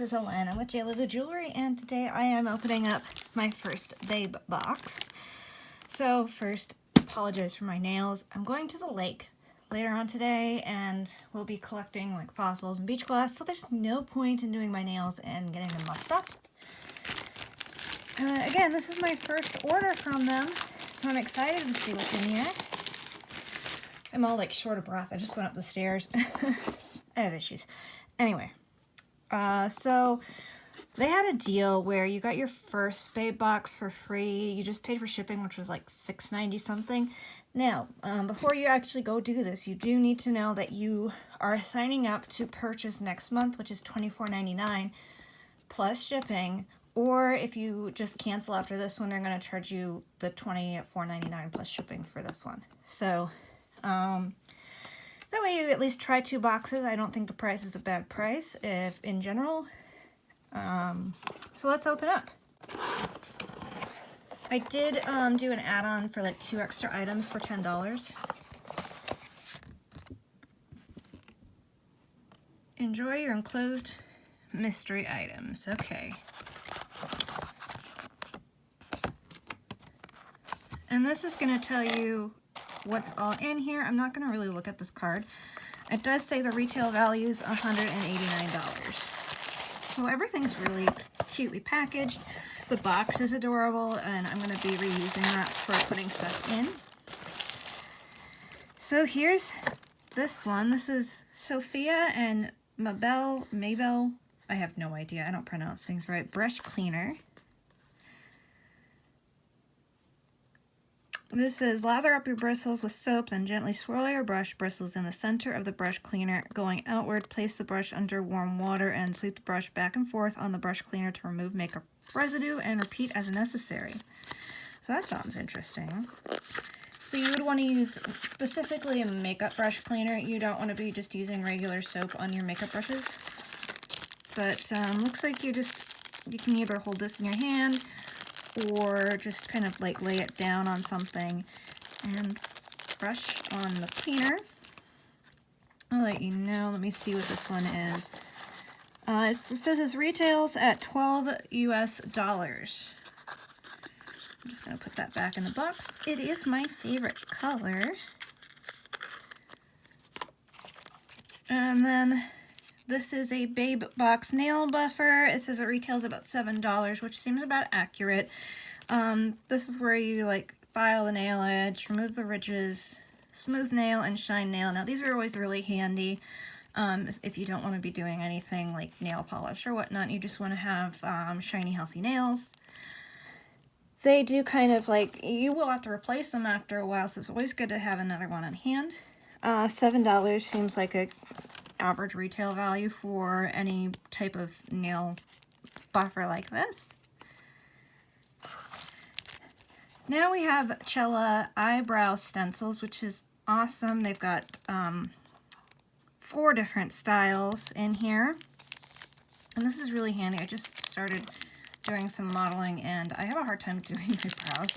this is Alana with JLive Jewelry, and today I am opening up my first Babe box. So first, apologize for my nails. I'm going to the lake later on today, and we'll be collecting like fossils and beach glass, so there's no point in doing my nails and getting them mussed up. Again, this is my first order from them, so I'm excited to see what's in here. I'm all like short of breath. I just went up the stairs. I have issues. Anyway, so they had a deal where you got your first Babe box for free. You just paid for shipping, which was like $6.90 something. Now, before you actually go do this, you do need to know that you are signing up to purchase next month, which is $24.99 plus shipping. Or if you just cancel after this one, they're going to charge you the $24.99 plus shipping for this one. So, that way you at least try 2 boxes. I don't think the price is a bad price, if in general. So let's open up. I did do an add-on for like 2 extra items for $10. Enjoy your enclosed mystery items. Okay. And this is going to tell you what's all in here. I'm not going to really look at this card. It does say the retail value is $189. So everything's really cutely packaged. The box is adorable, and I'm going to be reusing that for putting stuff in. So here's this one. This is Sophia and Mabelle. I have no idea. I don't pronounce things right. Brush cleaner. This is lather up your bristles with soap, then gently swirl your brush bristles in the center of the brush cleaner. Going outward, place the brush under warm water and sweep the brush back and forth on the brush cleaner to remove makeup residue and repeat as necessary. So that sounds interesting. So you would want to use specifically a makeup brush cleaner. You don't want to be just using regular soap on your makeup brushes. But looks like you can either hold this in your hand or just kind of like lay it down on something and brush on the cleaner. I'll let you know. Let me see what this one is. It says it retails at $12 US. I'm just going to put that back in the box. It is my favorite color. And then this is a BabeBox nail buffer. It says it retails about $7, which seems about accurate. This is where you like file the nail edge, remove the ridges, smooth nail, and shine nail. Now these are always really handy if you don't want to be doing anything like nail polish or whatnot. You just want to have shiny, healthy nails. They do kind of like, you will have to replace them after a while, so it's always good to have another one on hand. $7 seems like a average retail value for any type of nail buffer like this. Now we have Chella eyebrow stencils, which is awesome. They've got 4 different styles in here, and this is really handy. I just started doing some modeling, and I have a hard time doing my brows.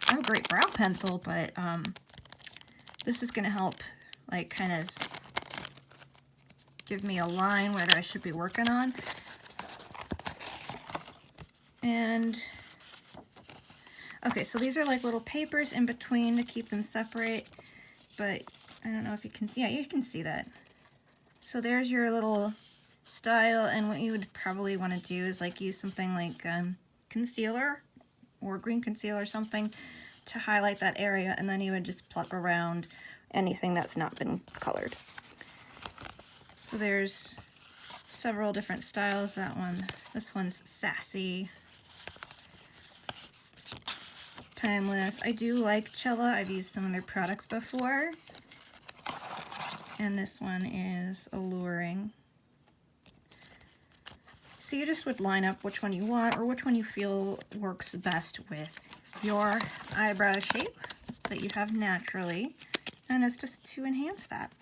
I have a great brow pencil, but this is going to help like kind of give me a line where I should be working on. And okay, so these are like little papers in between to keep them separate, but I don't know if you can, yeah, you can see that. So there's your little style, and what you would probably want to do is like use something like concealer or green concealer or something to highlight that area, and then you would just pluck around anything that's not been colored. So there's several different styles. This one's sassy, timeless. I do like Chella. I've used some of their products before. And this one is alluring. So you just would line up which one you want or which one you feel works best with your eyebrow shape that you have naturally. And it's just to enhance that.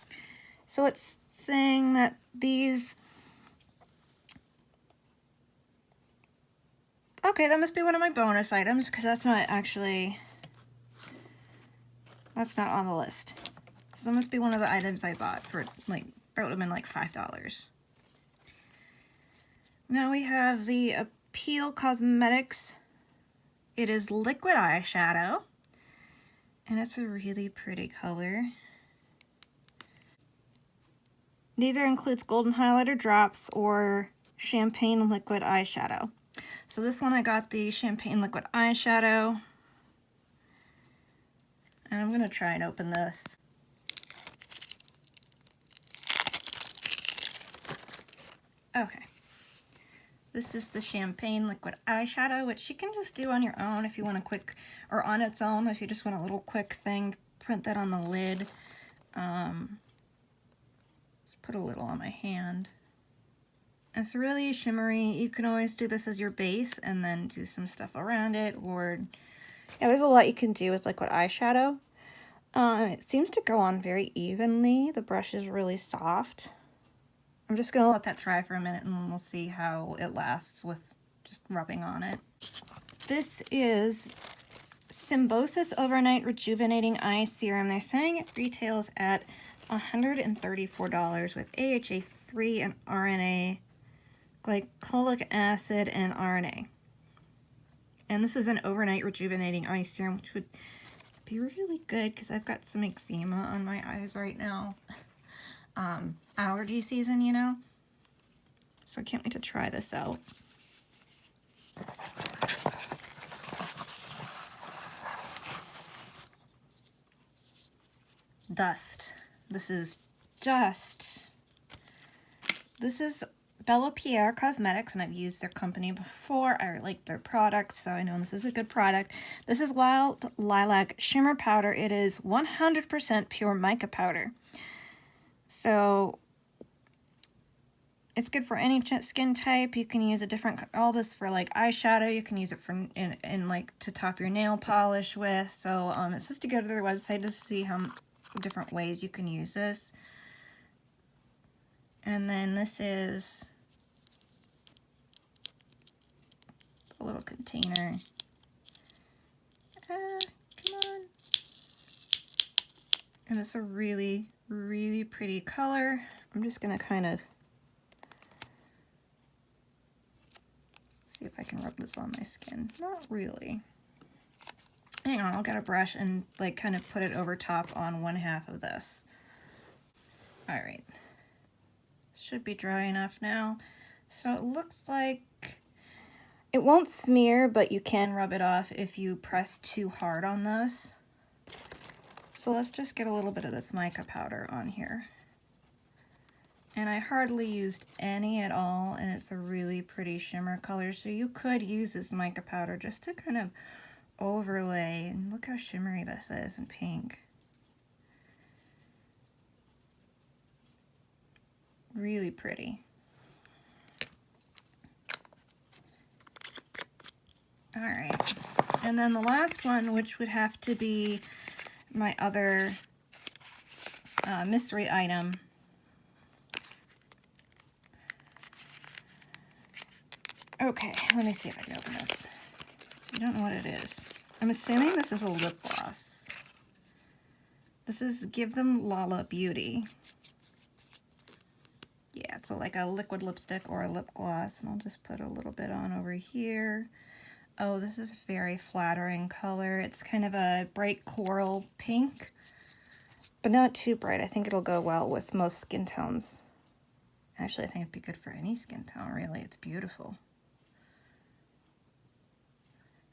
So it's saying that these, okay, that must be one of my bonus items, because that's not on the list. So that must be one of the items I bought for like, I would have been like $5. Now we have the Appeal Cosmetics. It is liquid eyeshadow, and it's a really pretty color. Neither includes golden highlighter drops or champagne liquid eyeshadow. So this one I got the champagne liquid eyeshadow. And I'm gonna try and open this. Okay. This is the champagne liquid eyeshadow, which you can just do on your own if you want a quick, or on its own if you just want a little quick thing. Print that on the lid. Just put a little on my hand. It's really shimmery. You can always do this as your base and then do some stuff around it, or yeah, there's a lot you can do with liquid eyeshadow. It seems to go on very evenly. The brush is really soft. I'm just gonna let that dry for a minute and we'll see how it lasts with just rubbing on it. This is Symbiosis Overnight Rejuvenating Eye Serum. They're saying it retails at $134 with AHA 3 and RNA, glycolic acid and RNA. And this is an overnight rejuvenating eye serum, which would be really good because I've got some eczema on my eyes right now. Allergy season, you know? So I can't wait to try this out. Dust. This is dust. This is Bellapierre Cosmetics, and I've used their company before. I like their product, so I know this is a good product. This is Wild Lilac Shimmer Powder. It is 100% pure mica powder. So it's good for any skin type. You can use a different, all this for like eyeshadow. You can use it for in like to top your nail polish with. So it's just to go to their website to see how different ways you can use this. And then this is a little container. Come on. And it's a really, really pretty color. I'm just gonna kind of see if I can rub this on my skin. Not really. Hang on, I'll get a brush and like kind of put it over top on one half of this. All right. Should be dry enough now. So it looks like it won't smear, but you can rub it off if you press too hard on this. So let's just get a little bit of this mica powder on here. And I hardly used any at all, and it's a really pretty shimmer color. So you could use this mica powder just to kind of overlay. And look how shimmery this is in pink. Really pretty. All right, and then the last one, which would have to be my other mystery item. Okay, let me see if I can open this. I don't know what it is. I'm assuming this is a lip gloss. This is Give Them Lala Beauty. Yeah, it's like a liquid lipstick or a lip gloss, and I'll just put a little bit on over here. Oh, this is very flattering color. It's kind of a bright coral pink, but not too bright. I think it'll go well with most skin tones. Actually, I think it'd be good for any skin tone, really. It's beautiful.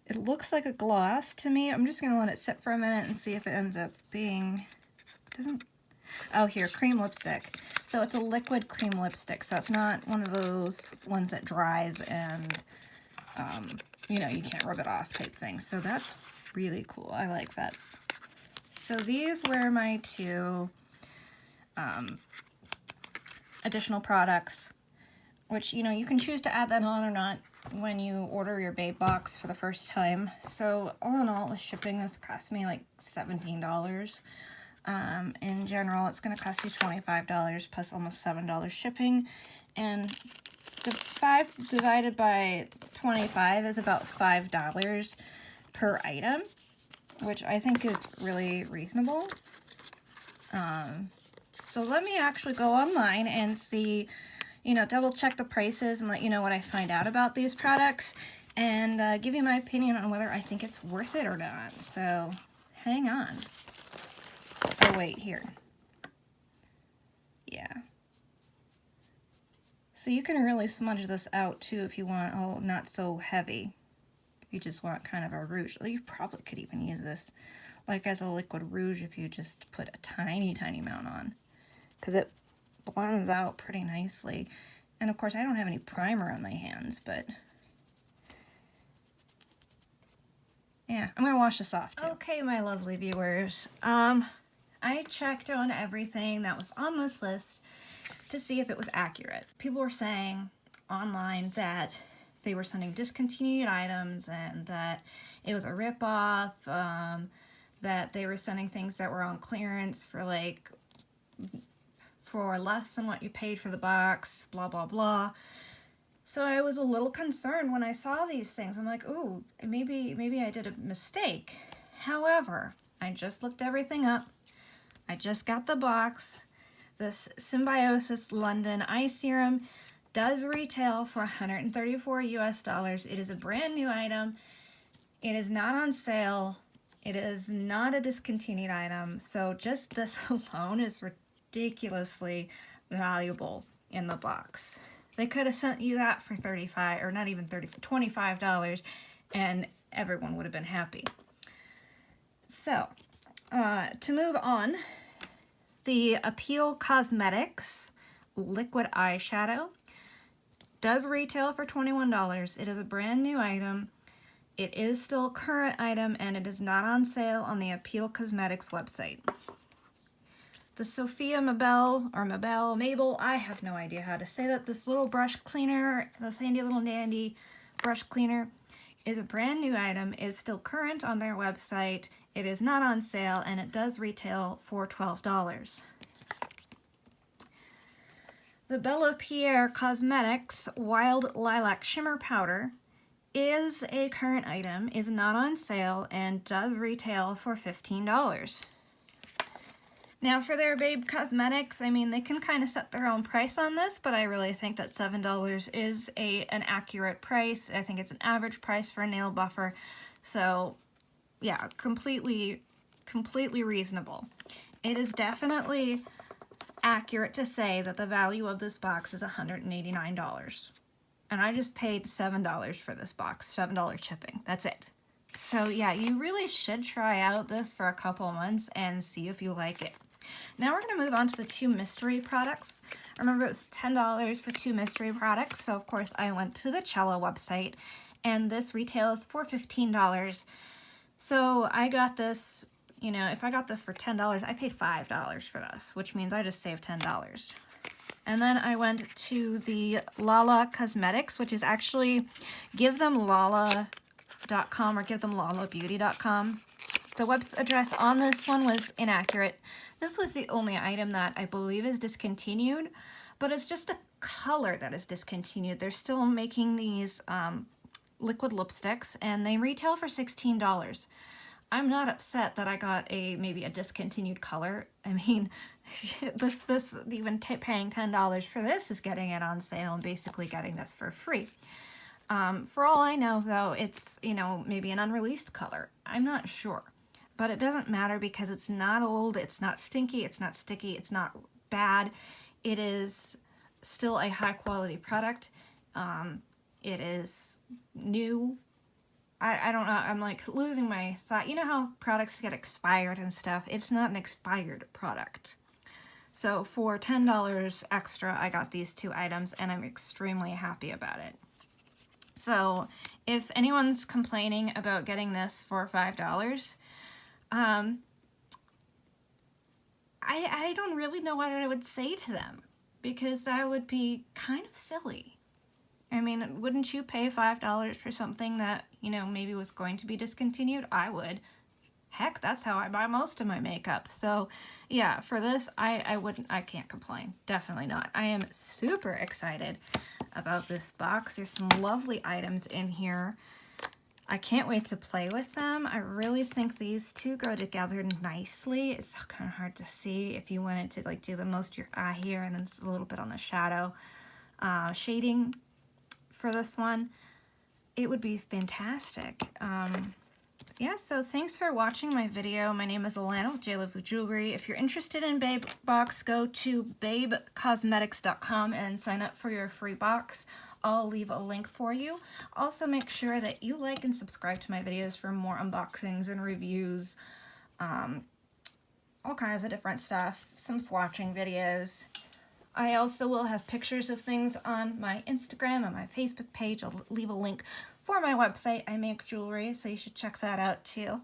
It looks like a gloss to me. I'm just gonna let it sit for a minute and see if it ends up being, oh, here, cream lipstick. So it's a liquid cream lipstick, so it's not one of those ones that dries and, you know, you can't rub it off type thing. So that's really cool. I like that. So these were my two additional products, which, you know, you can choose to add that on or not when you order your BabeBox for the first time. So all in all, the shipping has cost me like $17. In general, it's going to cost you $25 plus almost $7 shipping, and the 5 divided by 25 is about $5 per item, which I think is really reasonable. So let me actually go online and see, you know, double check the prices and let you know what I find out about these products, and give you my opinion on whether I think it's worth it or not. So hang on. Oh wait, here. Yeah. So you can really smudge this out too if you want, oh, not so heavy. If you just want kind of a rouge. You probably could even use this like as a liquid rouge if you just put a tiny, tiny amount on, because it blends out pretty nicely. And of course I don't have any primer on my hands, but yeah, I'm gonna wash this off too. Okay, my lovely viewers, I checked on everything that was on this list to see if it was accurate. People were saying online that they were sending discontinued items and that it was a ripoff, that they were sending things that were on clearance for like for less than what you paid for the box, blah blah blah. So I was a little concerned when I saw these things. I'm like, ooh, maybe I did a mistake. However, I just looked everything up. I just got the box. This Symbiosis London Eye Serum does retail for $134 US. It is a brand new item. It is not on sale. It is not a discontinued item. So just this alone is ridiculously valuable in the box. They could have sent you that for $35, or not even $30, for $25, and everyone would have been happy. So, to move on, the Appeal Cosmetics Liquid Eyeshadow does retail for $21. It is a brand new item. It is still a current item, and it is not on sale on the Appeal Cosmetics website. The Sophia Mabelle, I have no idea how to say that. This little brush cleaner, this handy little dandy brush cleaner, is a brand new item, is still current on their website. It is not on sale, and it does retail for $12. The Bellapierre Cosmetics Wild Lilac Shimmer Powder is a current item, is not on sale, and does retail for $15. Now for their Babe Cosmetics, I mean, they can kind of set their own price on this, but I really think that $7 is an accurate price. I think it's an average price for a nail buffer. So yeah, completely reasonable. It is definitely accurate to say that the value of this box is $189. And I just paid $7 for this box, $7 shipping. That's it. So yeah, you really should try out this for a couple months and see if you like it. Now we're going to move on to the two mystery products. Remember, it was $10 for two mystery products, so of course I went to the Chella website, and this retails for $15. So I got this, you know, if I got this for $10, I paid $5 for this, which means I just saved $10. And then I went to the Lala Cosmetics, which is actually givethemlala.com or givethemlalabeauty.com. The web address on this one was inaccurate. This was the only item that I believe is discontinued, but it's just the color that is discontinued. They're still making these liquid lipsticks, and they retail for $16. I'm not upset that I got maybe a discontinued color. I mean, this even paying $10 for this is getting it on sale and basically getting this for free. For all I know, though, it's, you know, maybe an unreleased color. I'm not sure. But it doesn't matter because it's not old, it's not stinky, it's not sticky, it's not bad. It is still a high quality product. It is new. I don't know, I'm like losing my thought. You know how products get expired and stuff? It's not an expired product. So for $10 extra, I got these two items, and I'm extremely happy about it. So if anyone's complaining about getting this for $5, I don't really know what I would say to them, because that would be kind of silly. I mean, wouldn't you pay $5 for something that, you know, maybe was going to be discontinued? I would. Heck, that's how I buy most of my makeup. So yeah, for this, I can't complain. Definitely not. I am super excited about this box. There's some lovely items in here. I can't wait to play with them. I really think these two go together nicely. It's kind of hard to see if you wanted to like do the most of your eye here and then a little bit on the shadow. shading for this one, it would be fantastic. Yeah, so thanks for watching my video. My name is Alana with JLive Jewelry. If you're interested in BabeBox, go to babecosmetics.com and sign up for your free box. I'll leave a link for you. Also, make sure that you like and subscribe to my videos for more unboxings and reviews, all kinds of different stuff, some swatching videos. I also will have pictures of things on my Instagram and my Facebook page. I'll leave a link for my website. I make jewelry, so you should check that out too.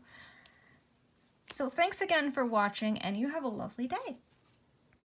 So thanks again for watching, and you have a lovely day.